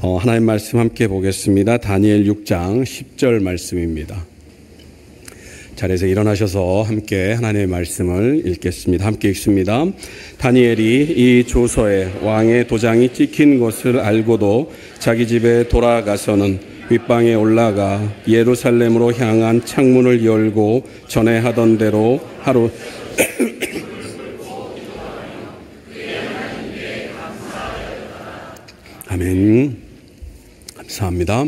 하나님 말씀 함께 보겠습니다. 다니엘 6장 10절 말씀입니다. 자리에서 일어나셔서 함께 하나님의 말씀을 읽겠습니다. 함께 읽습니다. 다니엘이 이 조서에 왕의 도장이 찍힌 것을 알고도 자기 집에 돌아가서는 윗방에 올라가 예루살렘으로 향한 창문을 열고 전에 하던 대로 하루 아멘. 감사합니다.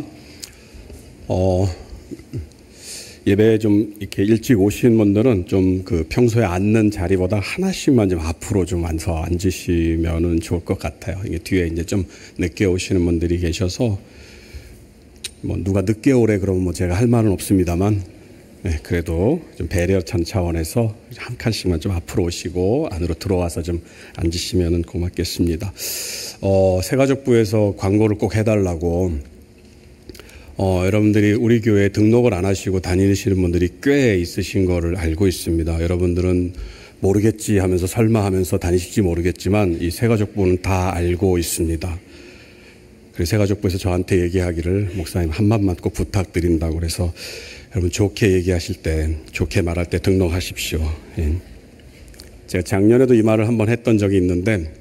예배 좀 이렇게 일찍 오신 분들은 좀 그 평소에 앉는 자리보다 하나씩만 좀 앞으로 좀 앉으시면은 좋을 것 같아요. 이게 뒤에 이제 좀 늦게 오시는 분들이 계셔서 뭐 누가 늦게 오래 그러면 뭐 제가 할 말은 없습니다만, 네, 그래도 좀 배려찬 차원에서 한 칸씩만 좀 앞으로 오시고 안으로 들어와서 좀 앉으시면은 고맙겠습니다. 새가족부에서 광고를 꼭 해달라고. 여러분들이 우리 교회에 등록을 안 하시고 다니시는 분들이 꽤 있으신 거를 알고 있습니다. 여러분들은 모르겠지 하면서 설마 하면서 다니실지 모르겠지만 이 새가족부는 다 알고 있습니다. 그래서 새가족부에서 저한테 얘기하기를 목사님 한 번만 꼭 부탁드린다고 그래서 여러분 좋게 얘기하실 때, 좋게 말할 때 등록하십시오. 예. 제가 작년에도 이 말을 한번 했던 적이 있는데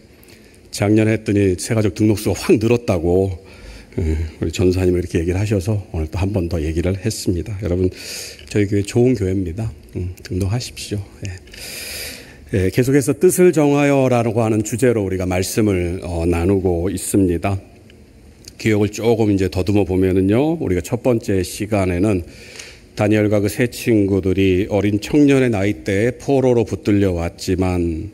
작년에 했더니 새가족 등록수가 확 늘었다고 우리 전사님을 이렇게 얘기를 하셔서 오늘 또 한 번 더 얘기를 했습니다. 여러분 저희 교회 좋은 교회입니다. 등록하십시오. 예. 예, 계속해서 뜻을 정하여라고 하는 주제로 우리가 말씀을 나누고 있습니다. 기억을 조금 이제 더듬어 보면은요, 우리가 첫 번째 시간에는 다니엘과 그 세 친구들이 어린 청년의 나이대에 포로로 붙들려 왔지만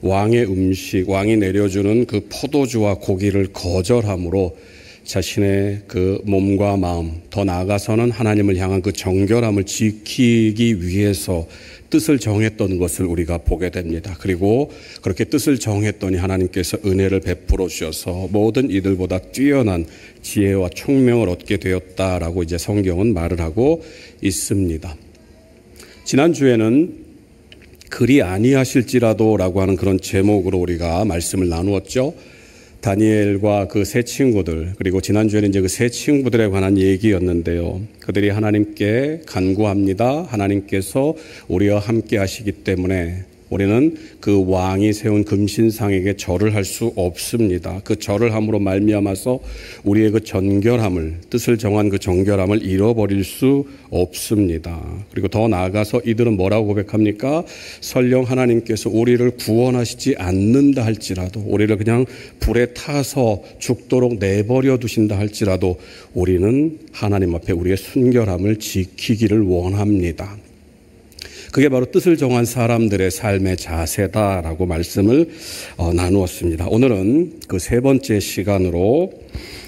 왕의 음식, 왕이 내려주는 그 포도주와 고기를 거절함으로 자신의 그 몸과 마음, 더 나아가서는 하나님을 향한 그 정결함을 지키기 위해서 뜻을 정했던 것을 우리가 보게 됩니다. 그리고 그렇게 뜻을 정했더니 하나님께서 은혜를 베풀어 주셔서 모든 이들보다 뛰어난 지혜와 총명을 얻게 되었다라고 이제 성경은 말을 하고 있습니다. 지난주에는 그리 아니하실지라도라고 하는 그런 제목으로 우리가 말씀을 나누었죠. 다니엘과 그 세 친구들, 그리고 지난주에는 이제 그 세 친구들에 관한 얘기였는데요. 그들이 하나님께 간구합니다. 하나님께서 우리와 함께 하시기 때문에 우리는 그 왕이 세운 금신상에게 절을 할 수 없습니다. 그 절을 함으로 말미암아서 우리의 그 정결함을, 뜻을 정한 그 정결함을 잃어버릴 수 없습니다. 그리고 더 나아가서 이들은 뭐라고 고백합니까? 설령 하나님께서 우리를 구원하시지 않는다 할지라도, 우리를 그냥 불에 타서 죽도록 내버려 두신다 할지라도 우리는 하나님 앞에 우리의 순결함을 지키기를 원합니다. 그게 바로 뜻을 정한 사람들의 삶의 자세다라고 말씀을 나누었습니다. 오늘은 그 세 번째 시간으로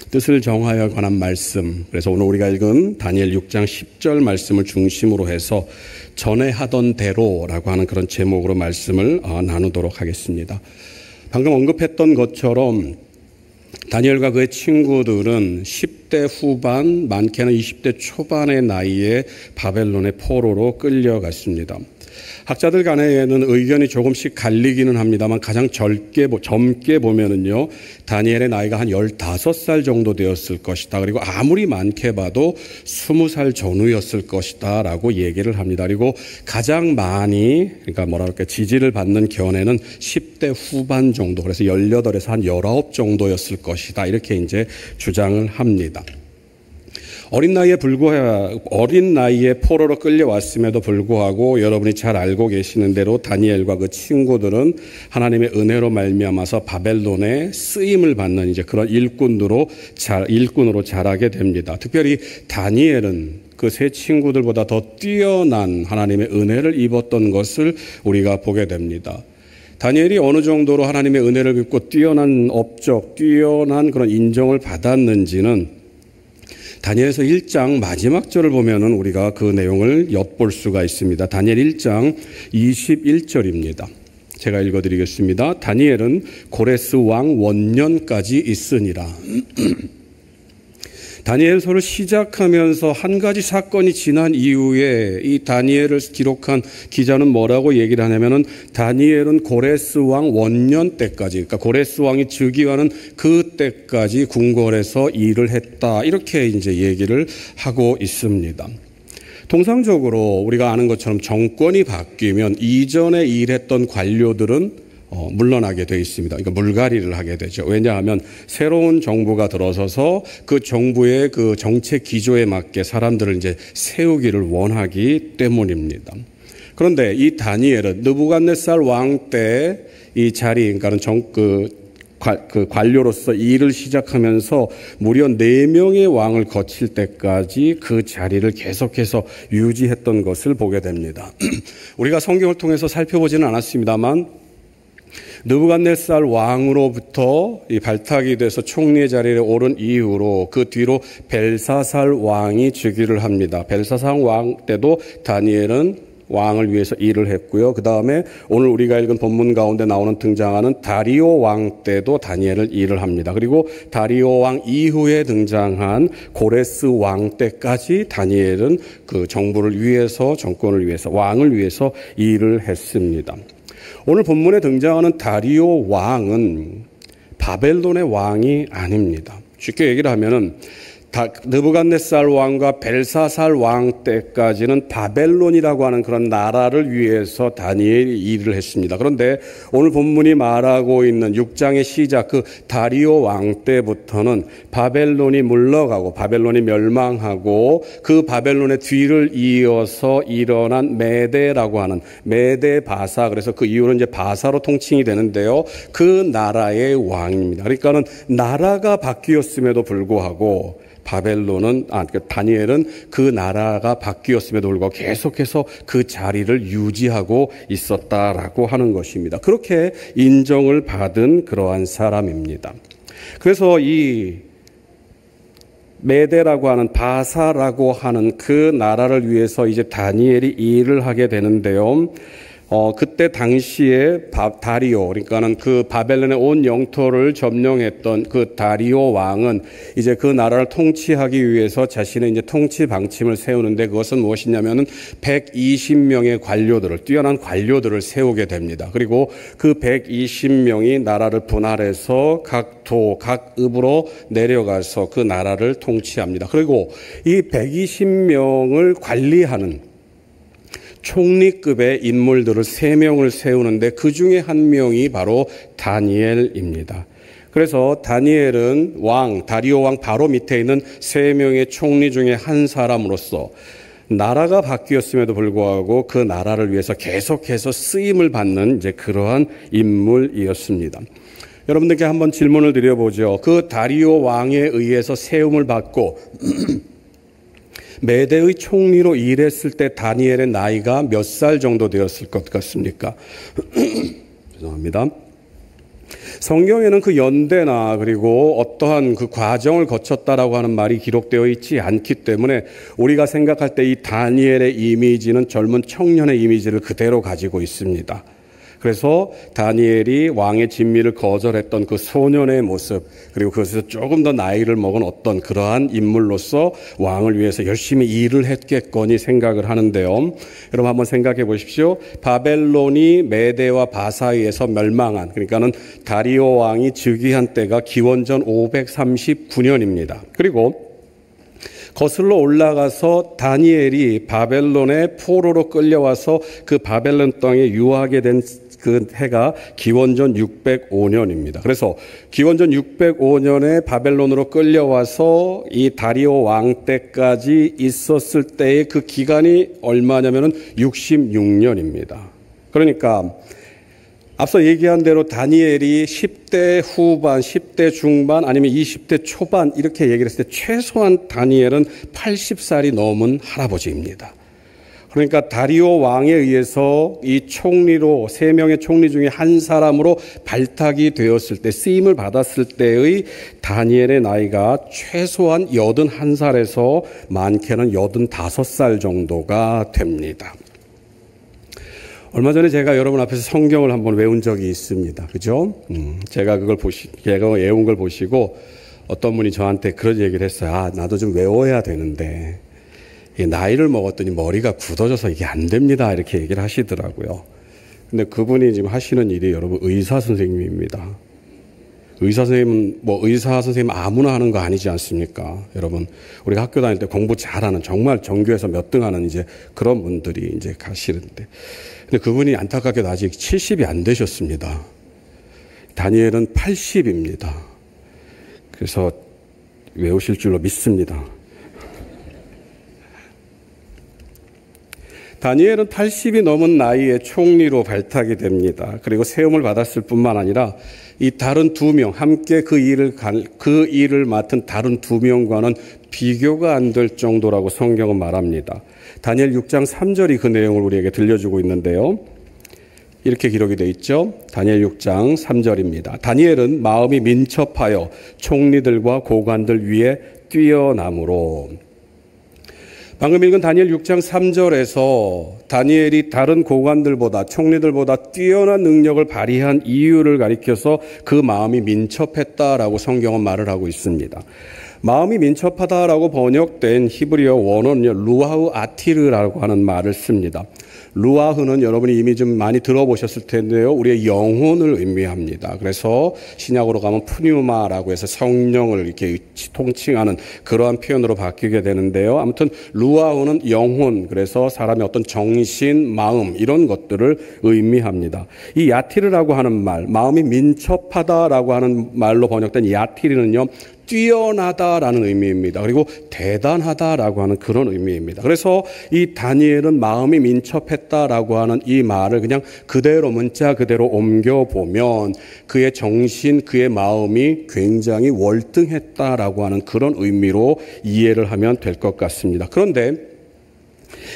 뜻을 정하여 관한 말씀, 그래서 오늘 우리가 읽은 다니엘 6장 10절 말씀을 중심으로 해서 전에 하던 대로라고 하는 그런 제목으로 말씀을 나누도록 하겠습니다. 방금 언급했던 것처럼 다니엘과 그의 친구들은 10대 후반, 많게는 20대 초반의 나이에 바벨론의 포로로 끌려갔습니다. 학자들 간에는 의견이 조금씩 갈리기는 합니다만 가장 젊게 보면은요, 다니엘의 나이가 한 15살 정도 되었을 것이다. 그리고 아무리 많게 봐도 20살 전후였을 것이다 라고 얘기를 합니다. 그리고 가장 많이, 그러니까 뭐랄까, 지지를 받는 견해는 10대 후반 정도, 그래서 18에서 한 19 정도였을 것이다. 이렇게 이제 주장을 합니다. 어린 나이에 포로로 끌려왔음에도 불구하고 여러분이 잘 알고 계시는 대로 다니엘과 그 친구들은 하나님의 은혜로 말미암아서 바벨론에 쓰임을 받는 이제 그런 일꾼으로 자라게 됩니다. 특별히 다니엘은 그 세 친구들보다 더 뛰어난 하나님의 은혜를 입었던 것을 우리가 보게 됩니다. 다니엘이 어느 정도로 하나님의 은혜를 입고 뛰어난 업적, 뛰어난 그런 인정을 받았는지는 다니엘서 1장 마지막 절을 보면은 우리가 그 내용을 엿볼 수가 있습니다. 다니엘 1장 21절입니다. 제가 읽어드리겠습니다. 다니엘은 고레스 왕 원년까지 있으니라. 다니엘서를 시작하면서 한 가지 사건이 지난 이후에 이 다니엘을 기록한 기자는 뭐라고 얘기를 하냐면은 다니엘은 고레스 왕 원년 때까지, 그러니까 고레스 왕이 즉위하는 그 때까지 궁궐에서 일을 했다. 이렇게 이제 얘기를 하고 있습니다. 통상적으로 우리가 아는 것처럼 정권이 바뀌면 이전에 일했던 관료들은 물러나게 되어 있습니다. 그러니까 물갈이를 하게 되죠. 왜냐하면 새로운 정부가 들어서서 그 정부의 그 정책 기조에 맞게 사람들을 이제 세우기를 원하기 때문입니다. 그런데 이 다니엘은 느부갓네살 왕 때 이 자리, 그러니까는 그 관료로서 일을 시작하면서 무려 4명의 왕을 거칠 때까지 그 자리를 계속해서 유지했던 것을 보게 됩니다. 우리가 성경을 통해서 살펴보지는 않았습니다만 느부갓네살 왕으로부터 이 발탁이 돼서 총리의 자리에 오른 이후로 그 뒤로 벨사살 왕이 즉위를 합니다. 벨사살 왕 때도 다니엘은 왕을 위해서 일을 했고요. 그 다음에 오늘 우리가 읽은 본문 가운데 나오는 등장하는 다리오 왕 때도 다니엘을 일을 합니다. 그리고 다리오 왕 이후에 등장한 고레스 왕 때까지 다니엘은 그 정부를 위해서, 정권을 위해서, 왕을 위해서 일을 했습니다. 오늘 본문에 등장하는 다리오 왕은 바벨론의 왕이 아닙니다. 쉽게 얘기를 하면은 느부갓네살 왕과 벨사살 왕 때까지는 바벨론이라고 하는 그런 나라를 위해서 다니엘이 일을 했습니다. 그런데 오늘 본문이 말하고 있는 6장의 시작 그 다리오 왕 때부터는 바벨론이 물러가고 바벨론이 멸망하고 그 바벨론의 뒤를 이어서 일어난 메대라고 하는 메대 바사, 그래서 그 이후로는 이제 바사로 통칭이 되는데요. 그 나라의 왕입니다. 그러니까는 나라가 바뀌었음에도 불구하고 다니엘은 그 나라가 바뀌었음에도 불구하고 계속해서 그 자리를 유지하고 있었다라고 하는 것입니다. 그렇게 인정을 받은 그러한 사람입니다. 그래서 이 메대라고 하는 바사라고 하는 그 나라를 위해서 이제 다니엘이 일을 하게 되는데요. 그때 당시에 다리오, 그러니까는 그 바벨론의 온 영토를 점령했던 그 다리오 왕은 이제 그 나라를 통치하기 위해서 자신의 이제 통치 방침을 세우는데 그것은 무엇이냐면은 120명의 관료들을, 뛰어난 관료들을 세우게 됩니다. 그리고 그 120명이 나라를 분할해서 각 읍으로 내려가서 그 나라를 통치합니다. 그리고 이 120명을 관리하는 총리급의 인물들을 3명을 세우는데 그 중에 한 명이 바로 다니엘입니다. 그래서 다니엘은 다리오 왕 바로 밑에 있는 3명의 총리 중에 한 사람으로서 나라가 바뀌었음에도 불구하고 그 나라를 위해서 계속해서 쓰임을 받는 이제 그러한 인물이었습니다. 여러분들께 한번 질문을 드려보죠. 그 다리오 왕에 의해서 세움을 받고 메대의 총리로 일했을 때 다니엘의 나이가 몇 살 정도 되었을 것 같습니까? 죄송합니다. 성경에는 그 연대나 그리고 어떠한 그 과정을 거쳤다라고 하는 말이 기록되어 있지 않기 때문에 우리가 생각할 때 이 다니엘의 이미지는 젊은 청년의 이미지를 그대로 가지고 있습니다. 그래서 다니엘이 왕의 진미를 거절했던 그 소년의 모습, 그리고 그것에서 조금 더 나이를 먹은 어떤 그러한 인물로서 왕을 위해서 열심히 일을 했겠거니 생각을 하는데요. 여러분 한번 생각해 보십시오. 바벨론이 메대와 바사에서 멸망한, 그러니까는 다리오 왕이 즉위한 때가 기원전 539년입니다. 그리고 거슬러 올라가서 다니엘이 바벨론의 포로로 끌려와서 그 바벨론 땅에 유하게 된 그 해가 기원전 605년입니다. 그래서 기원전 605년에 바벨론으로 끌려와서 이 다리오 왕 때까지 있었을 때의 그 기간이 얼마냐면은 66년입니다. 그러니까 앞서 얘기한 대로 다니엘이 10대 후반, 10대 중반 아니면 20대 초반 이렇게 얘기를 했을 때 최소한 다니엘은 80살이 넘은 할아버지입니다. 그러니까 다리오 왕에 의해서 이 총리로 3명의 총리 중에 한 사람으로 발탁이 되었을 때 쓰임을 받았을 때의 다니엘의 나이가 최소한 81살에서 많게는 85살 정도가 됩니다. 얼마 전에 제가 여러분 앞에서 성경을 한번 외운 적이 있습니다. 그죠? 제가 외운 걸 보시고, 어떤 분이 저한테 그런 얘기를 했어요. 아, 나도 좀 외워야 되는데 나이를 먹었더니 머리가 굳어져서 이게 안 됩니다. 이렇게 얘기를 하시더라고요. 근데 그분이 지금 하시는 일이 여러분 의사 선생님입니다. 의사 선생님은 의사 선생님 아무나 하는 거 아니지 않습니까? 여러분, 우리가 학교 다닐 때 공부 잘하는 정말 전교에서 몇 등 하는 이제 그런 분들이 이제 가시는데. 근데 그분이 안타깝게도 아직 70이 안 되셨습니다. 다니엘은 80입니다. 그래서 외우실 줄로 믿습니다. 다니엘은 80이 넘은 나이에 총리로 발탁이 됩니다. 그리고 세움을 받았을 뿐만 아니라 이 다른 두 명, 함께 그 일을 맡은 다른 두 명과는 비교가 안 될 정도라고 성경은 말합니다. 다니엘 6장 3절이 그 내용을 우리에게 들려주고 있는데요. 이렇게 기록이 되어 있죠. 다니엘 6장 3절입니다. 다니엘은 마음이 민첩하여 총리들과 고관들 위에 뛰어남으로. 방금 읽은 다니엘 6장 3절에서 다니엘이 다른 고관들보다 총리들보다 뛰어난 능력을 발휘한 이유를 가리켜서 그 마음이 민첩했다라고 성경은 말을 하고 있습니다. 마음이 민첩하다라고 번역된 히브리어 원어는요, 루아흐 아티르라고 하는 말을 씁니다. 루아흐는 여러분이 이미 좀 많이 들어보셨을 텐데요. 우리의 영혼을 의미합니다. 그래서 신약으로 가면 푸뉴마라고 해서 성령을 이렇게 통칭하는 그러한 표현으로 바뀌게 되는데요. 아무튼 루아흐는 영혼, 그래서 사람의 어떤 정신, 마음 이런 것들을 의미합니다. 이 야티르라고 하는 말, 마음이 민첩하다라고 하는 말로 번역된 야티르는요, 뛰어나다라는 의미입니다. 그리고 대단하다라고 하는 그런 의미입니다. 그래서 이 다니엘은 마음이 민첩했다라고 하는 이 말을 그냥 그대로 문자 그대로 옮겨보면 그의 정신, 그의 마음이 굉장히 월등했다라고 하는 그런 의미로 이해를 하면 될 것 같습니다. 그런데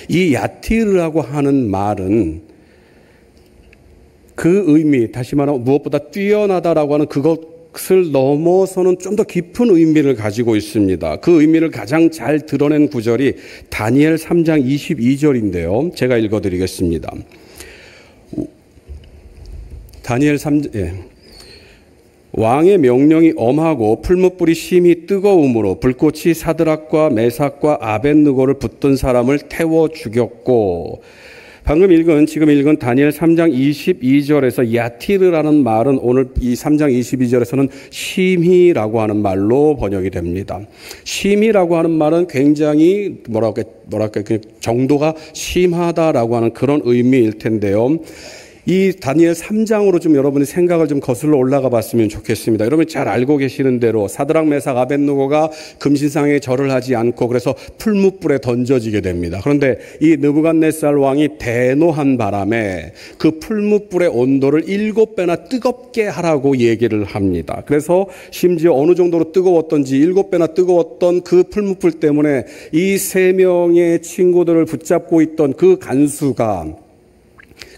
이 야티르라고 하는 말은 그 의미, 다시 말하면 무엇보다 뛰어나다라고 하는 그것을 넘어서는 좀 더 깊은 의미를 가지고 있습니다. 그 의미를 가장 잘 드러낸 구절이 다니엘 3장 22절인데요. 제가 읽어드리겠습니다. 다니엘 3장, 왕의 명령이 엄하고 풀무불이 심히 뜨거움으로 불꽃이 사드락과 메삭과 아벳느고를 붙든 사람을 태워 죽였고, 지금 읽은 다니엘 3장 22절에서 야티르라는 말은 오늘 이 3장 22절에서는 심히라고 하는 말로 번역이 됩니다. 심히라고 하는 말은 굉장히 정도가 심하다라고 하는 그런 의미일 텐데요. 이 다니엘 3장으로 좀 여러분이 생각을 좀 거슬러 올라가 봤으면 좋겠습니다. 여러분이 잘 알고 계시는 대로 사드락, 메삭, 아벳느고가 금신상에 절을 하지 않고 그래서 풀무불에 던져지게 됩니다. 그런데 이 느부갓네살 왕이 대노한 바람에 그 풀무불의 온도를 7배나 뜨겁게 하라고 얘기를 합니다. 그래서 심지어 어느 정도로 뜨거웠던지 7배나 뜨거웠던 그 풀무불 때문에 이 3명의 친구들을 붙잡고 있던 그 간수가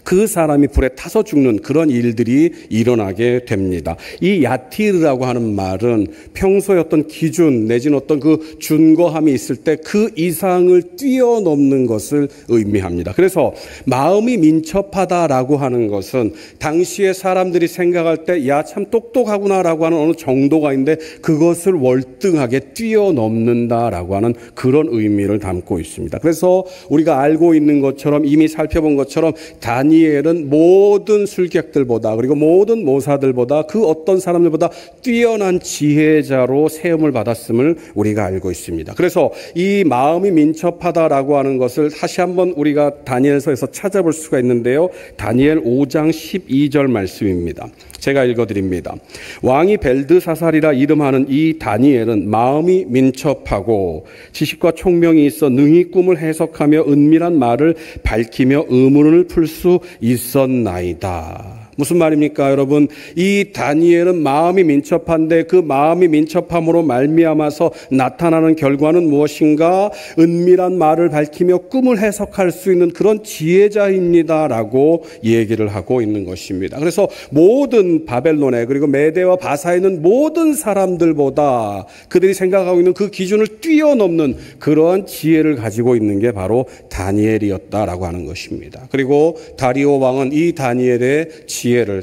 그 사람이 불에 타서 죽는 그런 일들이 일어나게 됩니다. 이 야티르라고 하는 말은 평소의 어떤 기준 내지는 어떤 그 준거함이 있을 때 그 이상을 뛰어넘는 것을 의미합니다. 그래서 마음이 민첩하다라고 하는 것은 당시에 사람들이 생각할 때 야, 참 똑똑하구나라고 하는 어느 정도가 있는데 그것을 월등하게 뛰어넘는다라고 하는 그런 의미를 담고 있습니다. 그래서 우리가 알고 있는 것처럼 이미 살펴본 것처럼 다니엘은 모든 술객들보다 그리고 모든 모사들보다 그 어떤 사람들보다 뛰어난 지혜자로 세움을 받았음을 우리가 알고 있습니다. 그래서 이 마음이 민첩하다라고 하는 것을 다시 한번 우리가 다니엘서에서 찾아볼 수가 있는데요. 다니엘 5장 12절 말씀입니다. 제가 읽어드립니다. 왕이 벨드사살이라 이름하는 이 다니엘은 마음이 민첩하고 지식과 총명이 있어 능히 꿈을 해석하며 은밀한 말을 밝히며 의문을 풀 수 있었나이다. 무슨 말입니까, 여러분? 이 다니엘은 마음이 민첩한데 그 마음이 민첩함으로 말미암아서 나타나는 결과는 무엇인가? 은밀한 말을 밝히며 꿈을 해석할 수 있는 그런 지혜자입니다라고 얘기를 하고 있는 것입니다. 그래서 모든 바벨론에 그리고 메대와 바사에 있는 모든 사람들보다 그들이 생각하고 있는 그 기준을 뛰어넘는 그러한 지혜를 가지고 있는 게 바로 다니엘이었다라고 하는 것입니다. 그리고 다리오 왕은 이 다니엘의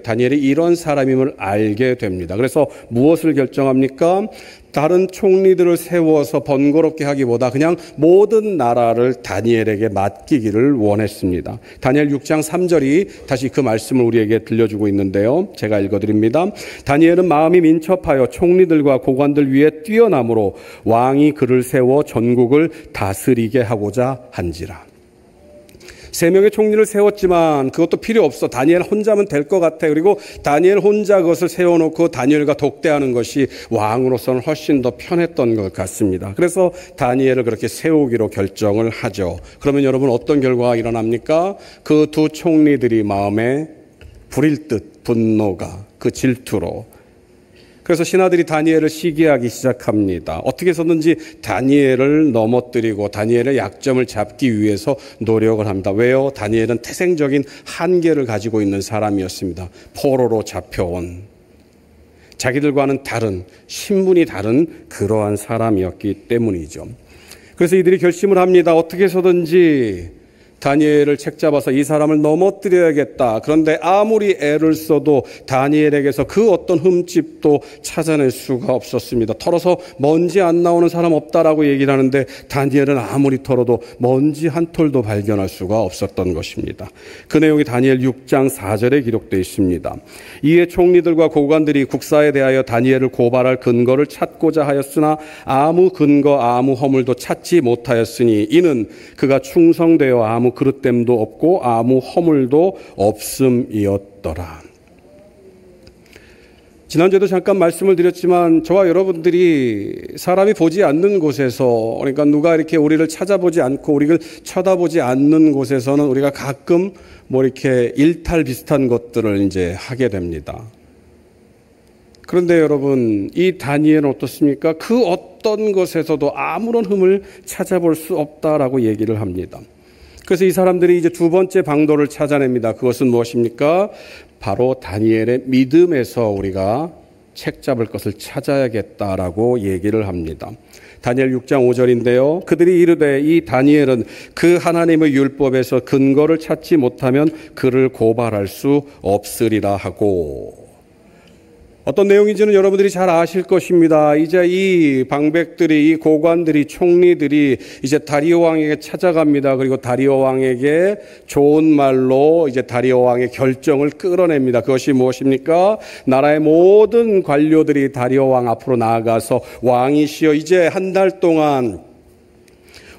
다니엘이 이런 사람임을 알게 됩니다. 그래서 무엇을 결정합니까? 다른 총리들을 세워서 번거롭게 하기보다 그냥 모든 나라를 다니엘에게 맡기기를 원했습니다. 다니엘 6장 3절이 다시 그 말씀을 우리에게 들려주고 있는데요. 제가 읽어드립니다. 다니엘은 마음이 민첩하여 총리들과 고관들 위에 뛰어남으로 왕이 그를 세워 전국을 다스리게 하고자 한지라. 3명의 총리를 세웠지만 그것도 필요 없어. 다니엘 혼자면 될 것 같아. 그리고 다니엘 혼자 그것을 세워놓고 다니엘과 독대하는 것이 왕으로서는 훨씬 더 편했던 것 같습니다. 그래서 다니엘을 그렇게 세우기로 결정을 하죠. 그러면 여러분 어떤 결과가 일어납니까? 그 두 총리들이 마음에 불일 듯 분노가 그 질투로 그래서 신하들이 다니엘을 시기하기 시작합니다. 어떻게 해서든지 다니엘을 넘어뜨리고 다니엘의 약점을 잡기 위해서 노력을 합니다. 왜요? 다니엘은 태생적인 한계를 가지고 있는 사람이었습니다. 포로로 잡혀온 자기들과는 다른 신분이 다른 그러한 사람이었기 때문이죠. 그래서 이들이 결심을 합니다. 어떻게 해서든지 다니엘을 책잡아서 이 사람을 넘어뜨려야겠다. 그런데 아무리 애를 써도 다니엘에게서 그 어떤 흠집도 찾아낼 수가 없었습니다. 털어서 먼지 안 나오는 사람 없다라고 얘기를 하는데 다니엘은 아무리 털어도 먼지 한 톨도 발견할 수가 없었던 것입니다. 그 내용이 다니엘 6장 4절에 기록되어 있습니다. 이에 총리들과 고관들이 국사에 대하여 다니엘을 고발할 근거를 찾고자 하였으나 아무 근거 아무 허물도 찾지 못하였으니 이는 그가 충성되어 아무 그릇됨도 없고 아무 허물도 없음이었더라. 지난주에도 잠깐 말씀을 드렸지만 저와 여러분들이 사람이 보지 않는 곳에서 그러니까 누가 이렇게 우리를 찾아보지 않고 우리를 쳐다보지 않는 곳에서는 우리가 가끔 뭐 이렇게 일탈 비슷한 것들을 이제 하게 됩니다. 그런데 여러분 이 다니엘은 어떻습니까? 그 어떤 것에서도 아무런 흠을 찾아볼 수 없다라고 얘기를 합니다. 그래서 이 사람들이 이제 두 번째 방도를 찾아냅니다. 그것은 무엇입니까? 바로 다니엘의 믿음에서 우리가 책잡을 것을 찾아야겠다라고 얘기를 합니다. 다니엘 6장 5절인데요. 그들이 이르되 이 다니엘은 그 하나님의 율법에서 근거를 찾지 못하면 그를 고발할 수 없으리라 하고 어떤 내용인지는 여러분들이 잘 아실 것입니다. 이제 이 방백들이, 이 고관들이, 총리들이 이제 다리오 왕에게 찾아갑니다. 그리고 다리오 왕에게 좋은 말로 이제 다리오 왕의 결정을 끌어냅니다. 그것이 무엇입니까? 나라의 모든 관료들이 다리오 왕 앞으로 나아가서 왕이시여 이제 한 달 동안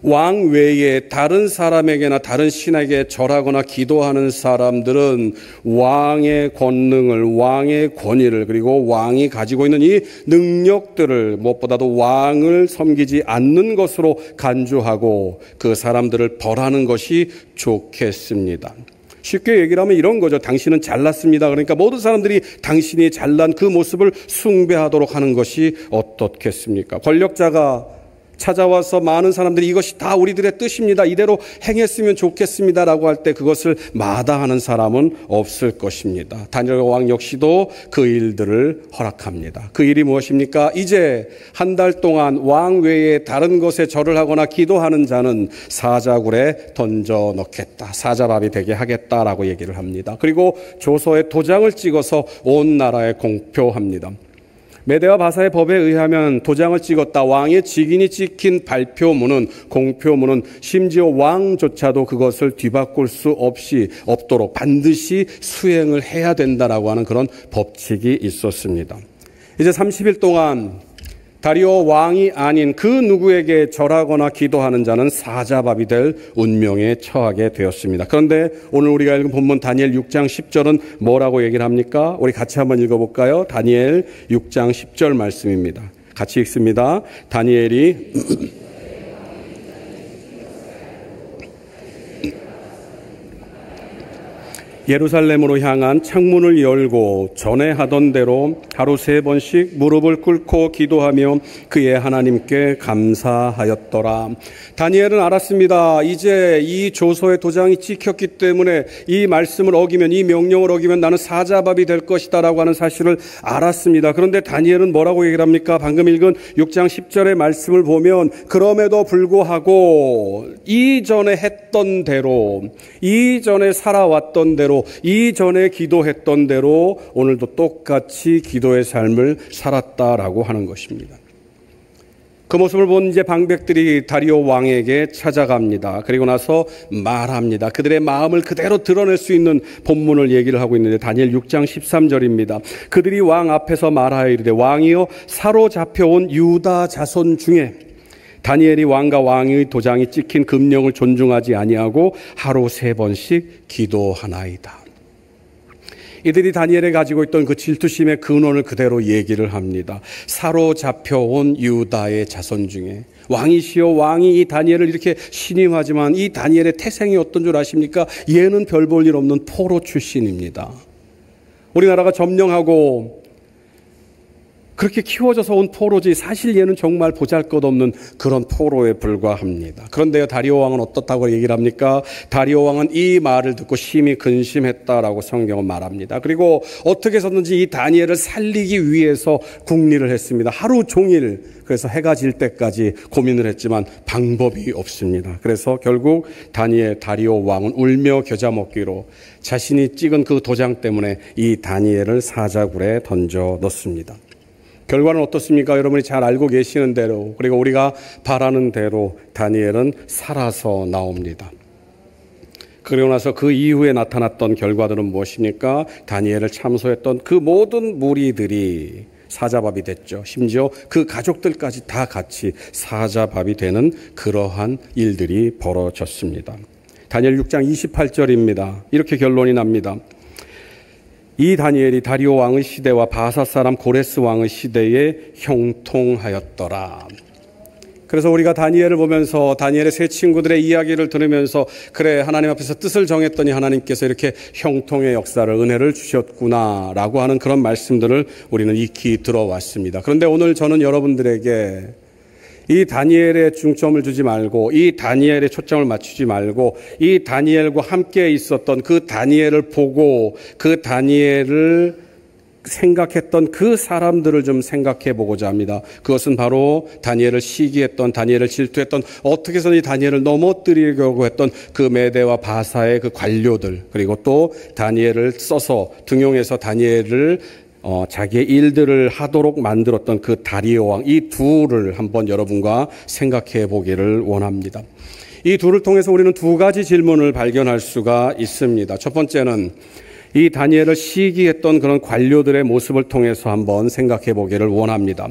왕 외에 다른 사람에게나 다른 신에게 절하거나 기도하는 사람들은 왕의 권능을, 왕의 권위를 그리고 왕이 가지고 있는 이 능력들을 무엇보다도 왕을 섬기지 않는 것으로 간주하고 그 사람들을 벌하는 것이 좋겠습니다. 쉽게 얘기를 하면 이런 거죠. 당신은 잘났습니다. 그러니까 모든 사람들이 당신이 잘난 그 모습을 숭배하도록 하는 것이 어떻겠습니까? 권력자가 찾아와서 많은 사람들이 이것이 다 우리들의 뜻입니다. 이대로 행했으면 좋겠습니다라고 할 때 그것을 마다하는 사람은 없을 것입니다. 다니엘 왕 역시도 그 일들을 허락합니다. 그 일이 무엇입니까? 이제 한 달 동안 왕 외에 다른 것에 절을 하거나 기도하는 자는 사자굴에 던져 넣겠다. 사자밥이 되게 하겠다라고 얘기를 합니다. 그리고 조서에 도장을 찍어서 온 나라에 공표합니다. 메대와 바사의 법에 의하면 도장을 찍었다. 왕의 직인이 찍힌 발표문은 공표문은 심지어 왕조차도 그것을 뒤바꿀 수 없도록 반드시 수행을 해야 된다라고 하는 그런 법칙이 있었습니다. 이제 30일 동안 다리오 왕이 아닌 그 누구에게 절하거나 기도하는 자는 사자밥이 될 운명에 처하게 되었습니다. 그런데 오늘 우리가 읽은 본문 다니엘 6장 10절은 뭐라고 얘기를 합니까? 우리 같이 한번 읽어볼까요? 다니엘 6장 10절 말씀입니다. 같이 읽습니다. 다니엘이 예루살렘으로 향한 창문을 열고 전에 하던 대로 하루 3번씩 무릎을 꿇고 기도하며 그의 하나님께 감사하였더라. 다니엘은 알았습니다. 이제 이 조서의 도장이 찍혔기 때문에 이 말씀을 어기면, 이 명령을 어기면 나는 사자밥이 될 것이다 라고 하는 사실을 알았습니다. 그런데 다니엘은 뭐라고 얘기를 합니까? 방금 읽은 6장 10절의 말씀을 보면 그럼에도 불구하고 이전에 했던 대로, 이전에 살아왔던 대로, 이전에 기도했던 대로 오늘도 똑같이 기도의 삶을 살았다라고 하는 것입니다. 그 모습을 본 이제 방백들이 다리오 왕에게 찾아갑니다. 그리고 나서 말합니다. 그들의 마음을 그대로 드러낼 수 있는 본문을 얘기를 하고 있는데 다니엘 6장 13절입니다. 그들이 왕 앞에서 말하여 이르되 왕이여 사로잡혀온 유다 자손 중에 다니엘이 왕과 왕의 도장이 찍힌 금령을 존중하지 아니하고 하루 3번씩 기도하나이다. 이들이 다니엘에 가지고 있던 그 질투심의 근원을 그대로 얘기를 합니다. 사로잡혀온 유다의 자손 중에 왕이시여, 왕이 이 다니엘을 이렇게 신임하지만 이 다니엘의 태생이 어떤 줄 아십니까? 얘는 별 볼 일 없는 포로 출신입니다. 우리나라가 점령하고 그렇게 키워져서 온 포로지 사실 얘는 정말 보잘것없는 그런 포로에 불과합니다. 그런데요, 다리오 왕은 어떻다고 얘기를 합니까? 다리오 왕은 이 말을 듣고 심히 근심했다라고 성경은 말합니다. 그리고 어떻게 해서든지 이 다니엘을 살리기 위해서 궁리를 했습니다. 하루 종일, 그래서 해가 질 때까지 고민을 했지만 방법이 없습니다. 그래서 결국 다리오 왕은 울며 겨자 먹기로 자신이 찍은 그 도장 때문에 이 다니엘을 사자굴에 던져 넣습니다. 결과는 어떻습니까? 여러분이 잘 알고 계시는 대로, 그리고 우리가 바라는 대로 다니엘은 살아서 나옵니다. 그리고 나서 그 이후에 나타났던 결과들은 무엇입니까? 다니엘을 참소했던 그 모든 무리들이 사자밥이 됐죠. 심지어 그 가족들까지 다 같이 사자밥이 되는 그러한 일들이 벌어졌습니다. 다니엘 6장 28절입니다. 이렇게 결론이 납니다. 이 다니엘이 다리오 왕의 시대와 바사 사람 고레스 왕의 시대에 형통하였더라. 그래서 우리가 다니엘을 보면서 다니엘의 세 친구들의 이야기를 들으면서 그래, 하나님 앞에서 뜻을 정했더니 하나님께서 이렇게 형통의 역사를, 은혜를 주셨구나라고 하는 그런 말씀들을 우리는 익히 들어왔습니다. 그런데 오늘 저는 여러분들에게 이 다니엘에 중점을 주지 말고, 이 다니엘에 초점을 맞추지 말고, 이 다니엘과 함께 있었던 그 다니엘을 보고 그 다니엘을 생각했던 그 사람들을 좀 생각해 보고자 합니다. 그것은 바로 다니엘을 시기했던, 다니엘을 질투했던, 어떻게 해서든 이 다니엘을 넘어뜨리려고 했던 그 메대와 바사의 그 관료들, 그리고 또 다니엘을 써서 등용해서 다니엘을 자기의 일들을 하도록 만들었던 그 다리오 왕, 이 둘을 한번 여러분과 생각해 보기를 원합니다. 이 둘을 통해서 우리는 두 가지 질문을 발견할 수가 있습니다. 첫 번째는 이 다니엘을 시기했던 그런 관료들의 모습을 통해서 한번 생각해 보기를 원합니다.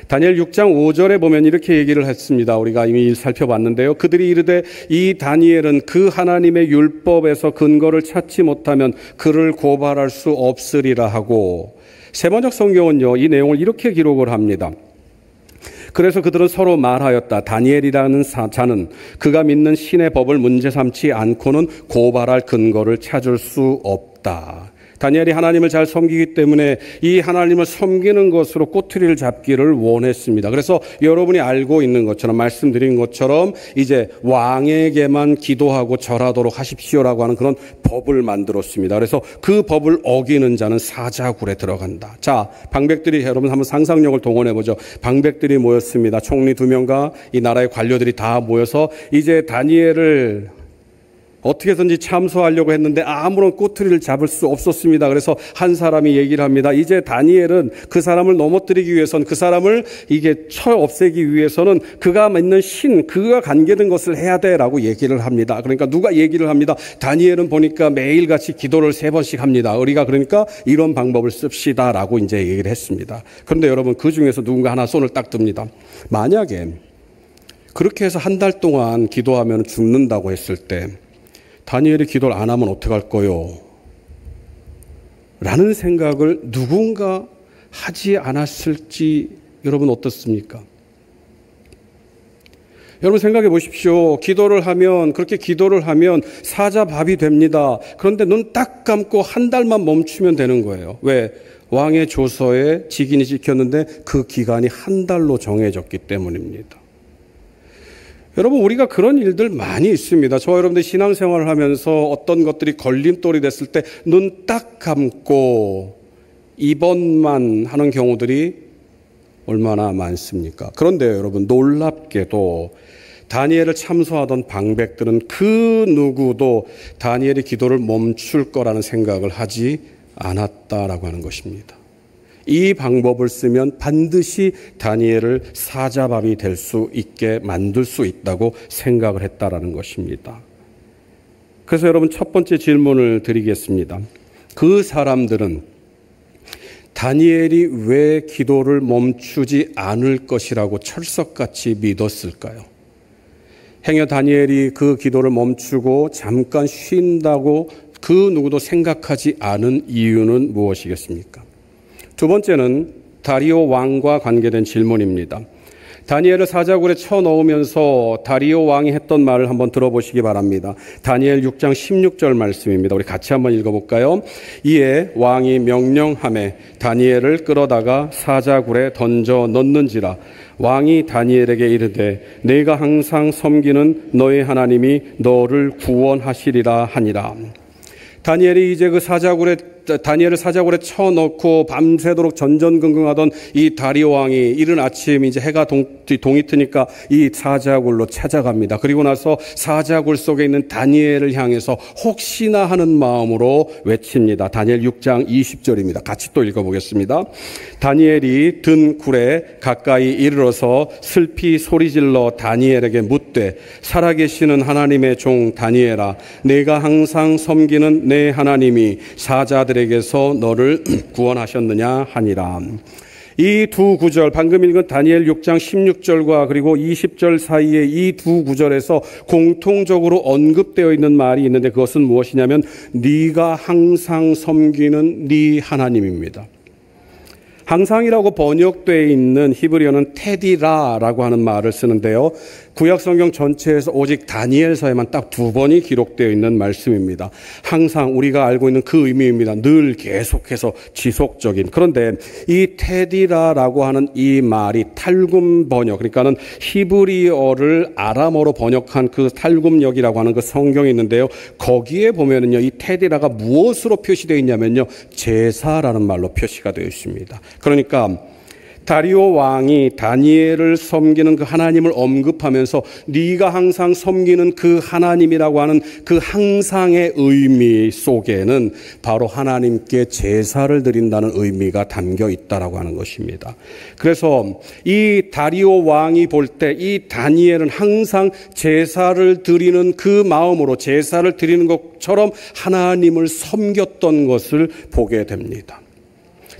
다니엘 6장 5절에 보면 이렇게 얘기를 했습니다. 우리가 이미 살펴봤는데요. 그들이 이르되 이 다니엘은 그 하나님의 율법에서 근거를 찾지 못하면 그를 고발할 수 없으리라 하고, 세번역 성경은요, 이 내용을 이렇게 기록을 합니다. 그래서 그들은 서로 말하였다. 다니엘이라는 자는 그가 믿는 신의 법을 문제 삼지 않고는 고발할 근거를 찾을 수 없다. 다니엘이 하나님을 잘 섬기기 때문에 이 하나님을 섬기는 것으로 꼬투리를 잡기를 원했습니다. 그래서 여러분이 알고 있는 것처럼, 말씀드린 것처럼 이제 왕에게만 기도하고 절하도록 하십시오라고 하는 그런 법을 만들었습니다. 그래서 그 법을 어기는 자는 사자굴에 들어간다. 자, 방백들이, 여러분 한번 상상력을 동원해보죠. 방백들이 모였습니다. 총리 2명과 이 나라의 관료들이 다 모여서 이제 다니엘을 어떻게든지 참소하려고 했는데 아무런 꼬투리를 잡을 수 없었습니다. 그래서 한 사람이 얘기를 합니다. 이제 다니엘은 그 사람을 넘어뜨리기 위해서는, 그 사람을 이게 없애기 위해서는 그가 믿는 신, 그가 관계된 것을 해야 돼라고 얘기를 합니다. 그러니까 누가 얘기를 합니다. 다니엘은 보니까 매일같이 기도를 3번씩 합니다. 우리가 그러니까 이런 방법을 씁시다라고 이제 얘기를 했습니다. 그런데 여러분, 그 중에서 누군가 하나 손을 딱 듭니다. 만약에 그렇게 해서 한 달 동안 기도하면 죽는다고 했을 때 다니엘이 기도를 안 하면 어떡할 거요? 라는 생각을 누군가 하지 않았을지 여러분 어떻습니까? 여러분 생각해 보십시오. 기도를 하면, 그렇게 기도를 하면 사자밥이 됩니다. 그런데 눈 딱 감고 한 달만 멈추면 되는 거예요. 왜? 왕의 조서에 직인이 찍혔는데 그 기간이 한 달로 정해졌기 때문입니다. 여러분, 우리가 그런 일들 많이 있습니다. 저와 여러분들 신앙생활을 하면서 어떤 것들이 걸림돌이 됐을 때 눈 딱 감고 입원만 하는 경우들이 얼마나 많습니까? 그런데 여러분, 놀랍게도 다니엘을 참소하던 방백들은 그 누구도 다니엘의 기도를 멈출 거라는 생각을 하지 않았다라고 하는 것입니다. 이 방법을 쓰면 반드시 다니엘을 사자밥이 될 수 있게 만들 수 있다고 생각을 했다라는 것입니다. 그래서 여러분 첫 번째 질문을 드리겠습니다. 그 사람들은 다니엘이 왜 기도를 멈추지 않을 것이라고 철석같이 믿었을까요? 행여 다니엘이 그 기도를 멈추고 잠깐 쉰다고 그 누구도 생각하지 않은 이유는 무엇이겠습니까? 두 번째는 다리오 왕과 관계된 질문입니다. 다니엘을 사자굴에 쳐넣으면서 다리오 왕이 했던 말을 한번 들어보시기 바랍니다. 다니엘 6장 16절 말씀입니다. 우리 같이 한번 읽어볼까요? 이에 왕이 명령하매 다니엘을 끌어다가 사자굴에 던져 넣는지라. 왕이 다니엘에게 이르되 내가 항상 섬기는 너의 하나님이 너를 구원하시리라 하니라. 다니엘이 이제 다니엘을 사자굴에 쳐넣고 밤새도록 전전긍긍하던 이 다리오 왕이 이른 아침 이제 해가 동이 트니까 이 사자굴로 찾아갑니다. 그리고 나서 사자굴 속에 있는 다니엘을 향해서 혹시나 하는 마음으로 외칩니다. 다니엘 6장 20절입니다. 같이 또 읽어보겠습니다. 다니엘이 든 굴에 가까이 이르러서 슬피 소리질러 다니엘에게 묻되 살아계시는 하나님의 종 다니엘아 내가 항상 섬기는 내 하나님이 사자들에게서 너를 구원하셨느냐 하니라. 이 두 구절, 방금 읽은 다니엘 6장 16절과 그리고 20절 사이에 이 두 구절에서 공통적으로 언급되어 있는 말이 있는데 그것은 무엇이냐면 네가 항상 섬기는 네 하나님입니다. 항상이라고 번역되어 있는 히브리어는 테디라라고 하는 말을 쓰는데요. 구약 성경 전체에서 오직 다니엘서에만 딱 2번이 기록되어 있는 말씀입니다. 항상 우리가 알고 있는 그 의미입니다. 늘 계속해서 지속적인. 그런데 이 테디라라고 하는 이 말이 탈굼 번역, 그러니까는 히브리어를 아람어로 번역한 그 탈굼역이라고 하는 그 성경이 있는데요. 거기에 보면은요, 이 테디라가 무엇으로 표시되어 있냐면요, 제사라는 말로 표시가 되어 있습니다. 그러니까 다리오 왕이 다니엘을 섬기는 그 하나님을 언급하면서 네가 항상 섬기는 그 하나님이라고 하는 그 항상의 의미 속에는 바로 하나님께 제사를 드린다는 의미가 담겨 있다라고 하는 것입니다. 그래서 이 다리오 왕이 볼 때 이 다니엘은 항상 제사를 드리는 그 마음으로 제사를 드리는 것처럼 하나님을 섬겼던 것을 보게 됩니다.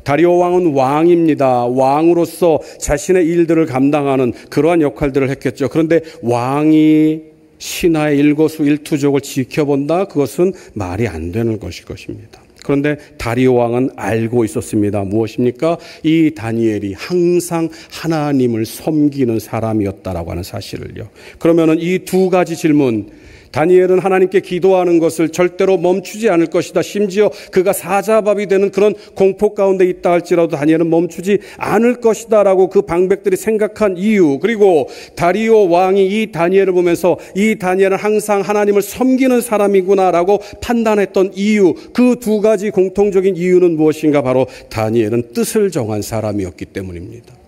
다리오 왕은 왕입니다. 왕으로서 자신의 일들을 감당하는 그러한 역할들을 했겠죠. 그런데 왕이 신하의 일거수일투족을 지켜본다? 그것은 말이 안 되는 것일 것입니다. 그런데 다리오 왕은 알고 있었습니다. 무엇입니까? 이 다니엘이 항상 하나님을 섬기는 사람이었다라고 하는 사실을요. 그러면은 이 두 가지 질문, 다니엘은 하나님께 기도하는 것을 절대로 멈추지 않을 것이다. 심지어 그가 사자밥이 되는 그런 공포 가운데 있다 할지라도 다니엘은 멈추지 않을 것이다 라고 그 방백들이 생각한 이유, 그리고 다리오 왕이 이 다니엘을 보면서 이 다니엘은 항상 하나님을 섬기는 사람이구나 라고 판단했던 이유, 그 두 가지 공통적인 이유는 무엇인가? 바로 다니엘은 뜻을 정한 사람이었기 때문입니다.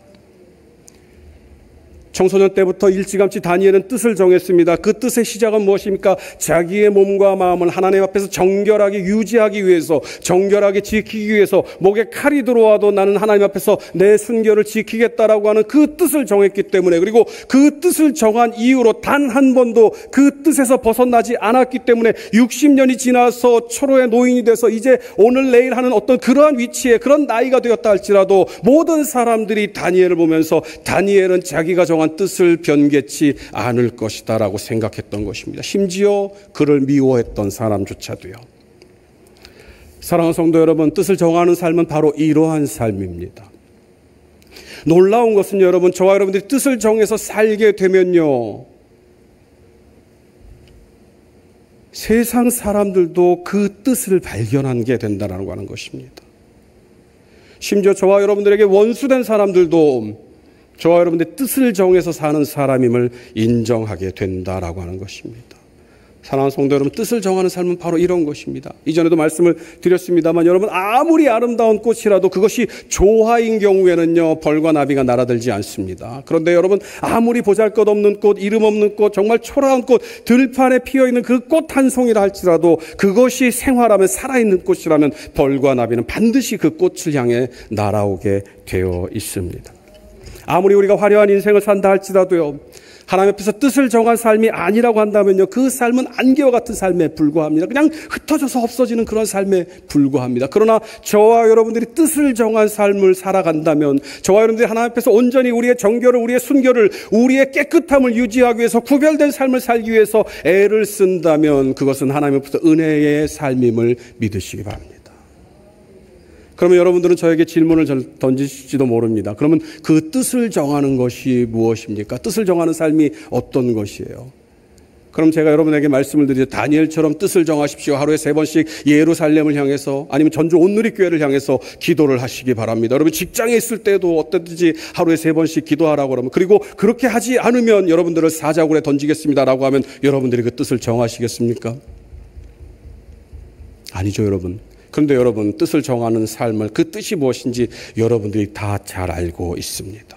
청소년 때부터 일찌감치 다니엘은 뜻을 정했습니다. 그 뜻의 시작은 무엇입니까? 자기의 몸과 마음을 하나님 앞에서 정결하게 유지하기 위해서, 정결하게 지키기 위해서, 목에 칼이 들어와도 나는 하나님 앞에서 내 순결을 지키겠다라고 하는 그 뜻을 정했기 때문에, 그리고 그 뜻을 정한 이유로 단 한 번도 그 뜻에서 벗어나지 않았기 때문에 60년이 지나서 초로의 노인이 돼서 이제 오늘 내일 하는 어떤 그러한 위치에 그런 나이가 되었다 할지라도 모든 사람들이 다니엘을 보면서 다니엘은 자기가 정한 뜻을 변개치 않을 것이다 라고 생각했던 것입니다. 심지어 그를 미워했던 사람조차도요. 사랑하는 성도 여러분, 뜻을 정하는 삶은 바로 이러한 삶입니다. 놀라운 것은 여러분, 저와 여러분들이 뜻을 정해서 살게 되면요, 세상 사람들도 그 뜻을 발견하게 된다는 것입니다. 심지어 저와 여러분들에게 원수된 사람들도 저와 여러분들의 뜻을 정해서 사는 사람임을 인정하게 된다라고 하는 것입니다. 사랑하는 성도 여러분, 뜻을 정하는 삶은 바로 이런 것입니다. 이전에도 말씀을 드렸습니다만 여러분, 아무리 아름다운 꽃이라도 그것이 조화인 경우에는요, 벌과 나비가 날아들지 않습니다. 그런데 여러분, 아무리 보잘것없는 꽃, 이름 없는 꽃, 정말 초라한 꽃, 들판에 피어있는 그 꽃 한 송이라 할지라도 그것이 생활하면, 살아있는 꽃이라면 벌과 나비는 반드시 그 꽃을 향해 날아오게 되어 있습니다. 아무리 우리가 화려한 인생을 산다 할지라도요, 하나님 앞에서 뜻을 정한 삶이 아니라고 한다면요, 그 삶은 안개와 같은 삶에 불과합니다. 그냥 흩어져서 없어지는 그런 삶에 불과합니다. 그러나 저와 여러분들이 뜻을 정한 삶을 살아간다면, 저와 여러분들이 하나님 앞에서 온전히 우리의 정결을, 우리의 순결을, 우리의 깨끗함을 유지하기 위해서, 구별된 삶을 살기 위해서 애를 쓴다면 그것은 하나님 앞에서 은혜의 삶임을 믿으시기 바랍니다. 그러면 여러분들은 저에게 질문을 던지실지도 모릅니다. 그러면 그 뜻을 정하는 것이 무엇입니까? 뜻을 정하는 삶이 어떤 것이에요? 그럼 제가 여러분에게 말씀을 드리죠. 다니엘처럼 뜻을 정하십시오. 하루에 3번씩 예루살렘을 향해서, 아니면 전주 온누리교회를 향해서 기도를 하시기 바랍니다. 여러분 직장에 있을 때도 어떻든지 하루에 3번씩 기도하라고 그러면, 그리고 그렇게 하지 않으면 여러분들을 사자굴에 던지겠습니다라고 하면 여러분들이 그 뜻을 정하시겠습니까? 아니죠, 여러분. 그런데 여러분, 뜻을 정하는 삶을, 그 뜻이 무엇인지 여러분들이 다 잘 알고 있습니다.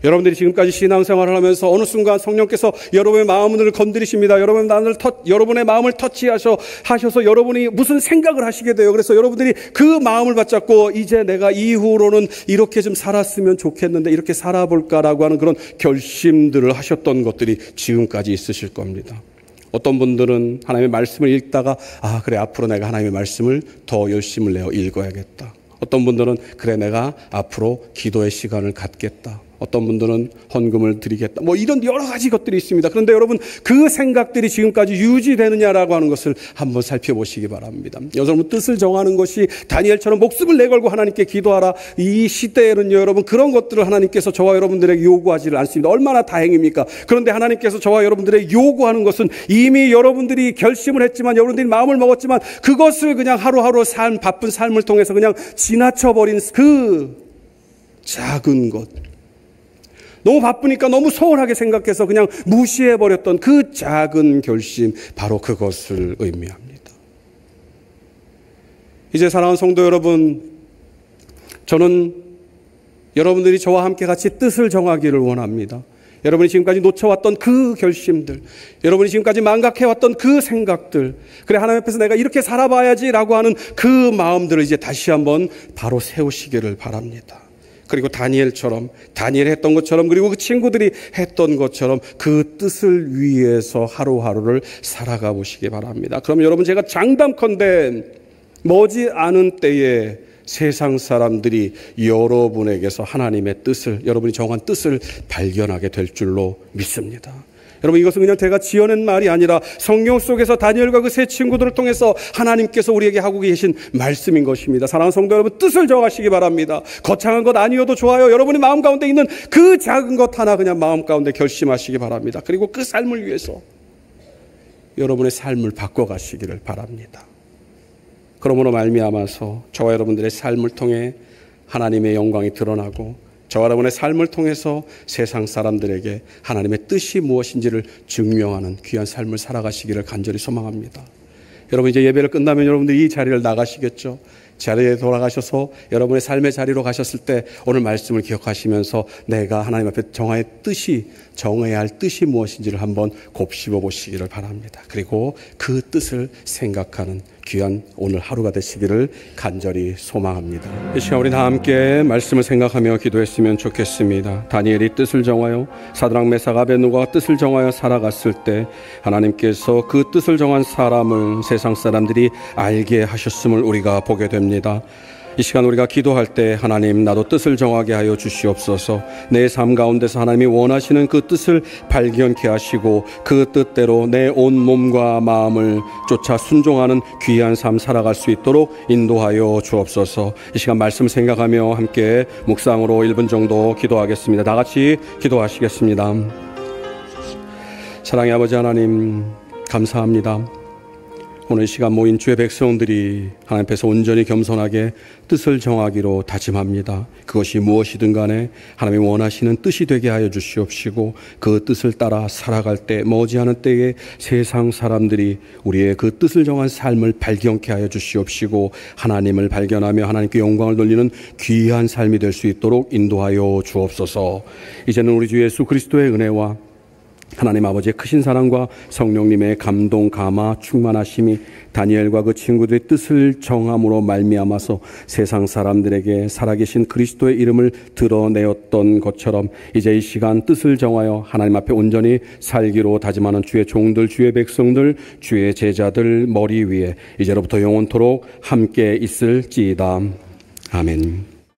여러분들이 지금까지 신앙생활을 하면서 어느 순간 성령께서 여러분의 마음을 건드리십니다. 여러분의 마음을 터치하셔서 여러분이 무슨 생각을 하시게 돼요. 그래서 여러분들이 그 마음을 받잡고 이제 내가 이후로는 이렇게 좀 살았으면 좋겠는데, 이렇게 살아볼까라고 하는 그런 결심들을 하셨던 것들이 지금까지 있으실 겁니다. 어떤 분들은 하나님의 말씀을 읽다가 그래, 앞으로 내가 하나님의 말씀을 더 열심을 내어 읽어야겠다. 어떤 분들은 그래, 내가 앞으로 기도의 시간을 갖겠다. 어떤 분들은 헌금을 드리겠다. 이런 여러 가지 것들이 있습니다. 그런데 여러분, 그 생각들이 지금까지 유지되느냐라고 하는 것을 한번 살펴보시기 바랍니다. 여러분, 뜻을 정하는 것이 다니엘처럼 목숨을 내걸고 하나님께 기도하라, 이 시대에는요, 여러분, 그런 것들을 하나님께서 저와 여러분들에게 요구하지를 않습니다. 얼마나 다행입니까? 그런데 하나님께서 저와 여러분들에게 요구하는 것은 이미 여러분들이 결심을 했지만, 여러분들이 마음을 먹었지만, 그것을 그냥 하루하루 바쁜 삶을 통해서 그냥 지나쳐버린 그 작은 것, 너무 바쁘니까 너무 소홀하게 생각해서 그냥 무시해버렸던 그 작은 결심, 바로 그것을 의미합니다. 이제 사랑하는 성도 여러분, 저는 여러분들이 저와 함께 같이 뜻을 정하기를 원합니다. 여러분이 지금까지 놓쳐왔던 그 결심들, 여러분이 지금까지 망각해왔던 그 생각들, 그래, 하나님 앞에서 내가 이렇게 살아봐야지라고 하는 그 마음들을 이제 다시 한번 바로 세우시기를 바랍니다. 그리고 다니엘이 했던 것처럼, 그리고 그 친구들이 했던 것처럼 그 뜻을 위해서 하루하루를 살아가 보시기 바랍니다. 그럼 여러분, 제가 장담컨대 머지 않은 때에 세상 사람들이 여러분에게서 하나님의 뜻을, 여러분이 정한 뜻을 발견하게 될 줄로 믿습니다. 여러분, 이것은 그냥 제가 지어낸 말이 아니라 성경 속에서 다니엘과 그 세 친구들을 통해서 하나님께서 우리에게 하고 계신 말씀인 것입니다. 사랑하는 성도 여러분, 뜻을 정하시기 바랍니다. 거창한 것 아니어도 좋아요. 여러분이 마음 가운데 있는 그 작은 것 하나 그냥 마음 가운데 결심하시기 바랍니다. 그리고 그 삶을 위해서 여러분의 삶을 바꿔가시기를 바랍니다. 그러므로 말미암아서 저와 여러분들의 삶을 통해 하나님의 영광이 드러나고, 저와 여러분의 삶을 통해서 세상 사람들에게 하나님의 뜻이 무엇인지를 증명하는 귀한 삶을 살아가시기를 간절히 소망합니다. 여러분, 이제 예배를 끝나면 여러분들이 이 자리를 나가시겠죠. 자리에 돌아가셔서 여러분의 삶의 자리로 가셨을 때 오늘 말씀을 기억하시면서 내가 하나님 앞에 정해야 할 뜻이 무엇인지를 한번 곱씹어 보시기를 바랍니다. 그리고 그 뜻을 생각하는 귀한 오늘 하루가 되시기를 간절히 소망합니다. 이 시간 우리 다 함께 말씀을 생각하며 기도했으면 좋겠습니다. 다니엘이 뜻을 정하여, 사드락 메삭 아벳느고가 뜻을 정하여 살아갔을 때 하나님께서 그 뜻을 정한 사람을 세상 사람들이 알게 하셨음을 우리가 보게 됩니다. 이 시간 우리가 기도할 때 하나님, 나도 뜻을 정하게 하여 주시옵소서. 내 삶 가운데서 하나님이 원하시는 그 뜻을 발견케 하시고 그 뜻대로 내 온 몸과 마음을 쫓아 순종하는 귀한 삶 살아갈 수 있도록 인도하여 주옵소서. 이 시간 말씀 생각하며 함께 묵상으로 1분 정도 기도하겠습니다. 다 같이 기도하시겠습니다. 사랑의 아버지 하나님, 감사합니다. 오늘 시간 모인 주의 백성들이 하나님 앞에서 온전히 겸손하게 뜻을 정하기로 다짐합니다. 그것이 무엇이든 간에 하나님이 원하시는 뜻이 되게 하여 주시옵시고 그 뜻을 따라 살아갈 때 머지않은 때에 세상 사람들이 우리의 그 뜻을 정한 삶을 발견케 하여 주시옵시고 하나님을 발견하며 하나님께 영광을 돌리는 귀한 삶이 될 수 있도록 인도하여 주옵소서. 이제는 우리 주 예수 그리스도의 은혜와 하나님 아버지의 크신 사랑과 성령님의 감동, 감화, 충만하심이 다니엘과 그 친구들의 뜻을 정함으로 말미암아서 세상 사람들에게 살아계신 그리스도의 이름을 드러내었던 것처럼 이제 이 시간 뜻을 정하여 하나님 앞에 온전히 살기로 다짐하는 주의 종들, 주의 백성들, 주의 제자들 머리 위에 이제로부터 영원토록 함께 있을지이다. 아멘.